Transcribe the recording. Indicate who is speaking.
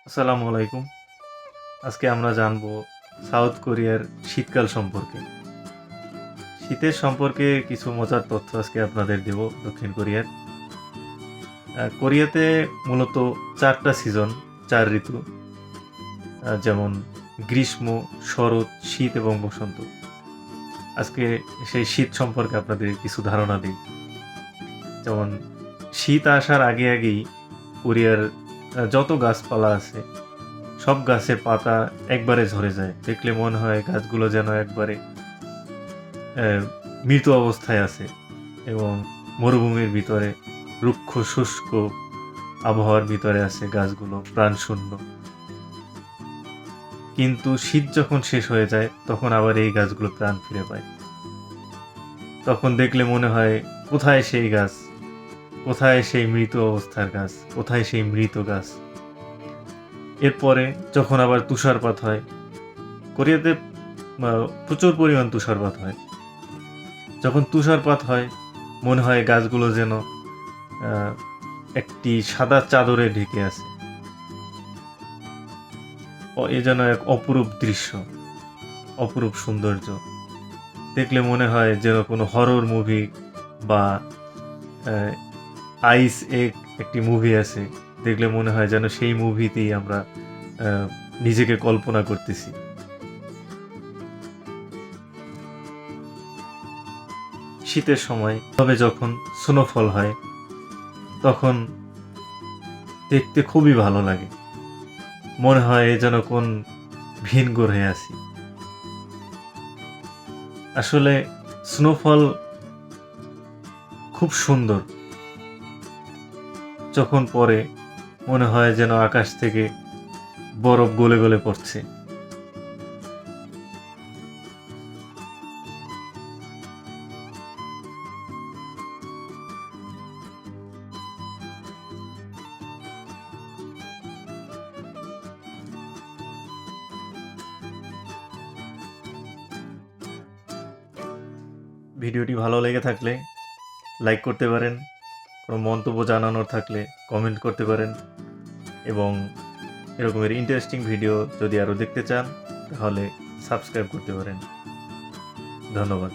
Speaker 1: আসসালামু আলাইকুম। আজকে আমরা জানব সাউথ কোরিয়ার শীতকাল সম্পর্কে। শীতের সম্পর্কে কিছু মজার তথ্য আজকে আপনাদের দেব দক্ষিণ কোরিয়ার। কোরিয়াতে মূলত ৪ টা সিজন, ৪ ঋতু, যেমন গ্রীষ্ম, শরৎ, শীত এবং বসন্ত। আজকে সেই শীত সম্পর্কে আপনাদের কিছু ধারণা দিই। যেমন শীত আসার আগেই কোরিয়ার যত গাছপালা আছে সব গাছের পাতা একবারে ঝরে যায়। দেখলে মনে হয় গাছগুলো যেন একবারে মৃত অবস্থায় আছে এবং মরুভূমির ভিতরে রুক্ষ শুষ্ক আবহাওয়ার ভিতরে আছে গাছগুলো প্রাণশূন্য। কিন্তু শীত যখন শেষ হয়ে যায় তখন আবার এই গাছগুলো প্রাণ ফিরে পায়। তখন দেখলে মনে হয় কোথায় সেই গাছ, কোথায় সেই মৃত অবস্থার গাছ, কোথায় সেই মৃত গাছ। এরপরে যখন আবার তুষারপাত হয়, কোরিয়াতে প্রচুর পরিমাণ তুষারপাত হয়। যখন তুষারপাত হয় মনে হয় গাছগুলো যেন একটি সাদা চাদরে ঢেকে আছে। এ যেন এক অপরূপ দৃশ্য, অপরূপ সৌন্দর্য। দেখলে মনে হয় যেন কোনো হরর মুভি বা আইস একটি মুভি আছে, দেখলে মনে হয় যেন সেই মুভিতেই আমরা নিজেকে কল্পনা করতেছি। শীতের সময় তবে যখন স্নোফল হয় তখন দেখতে খুবই ভালো লাগে। মনে হয় যেন কোন ভিন গ্রহে আছি। আসলে স্নোফল খুব সুন্দর। যখন পড়ে মনে হয় যেন আকাশ থেকে বরফ গলে গলে পড়ছে। ভিডিওটি ভালো লেগে থাকলে লাইক করতে পারেন, কোনো মন্তব্য জানানোর থাকলে কমেন্ট করতে পারেন এবং এরকমের ইন্টারেস্টিং ভিডিও যদি আরও দেখতে চান তাহলে সাবস্ক্রাইব করতে পারেন। ধন্যবাদ।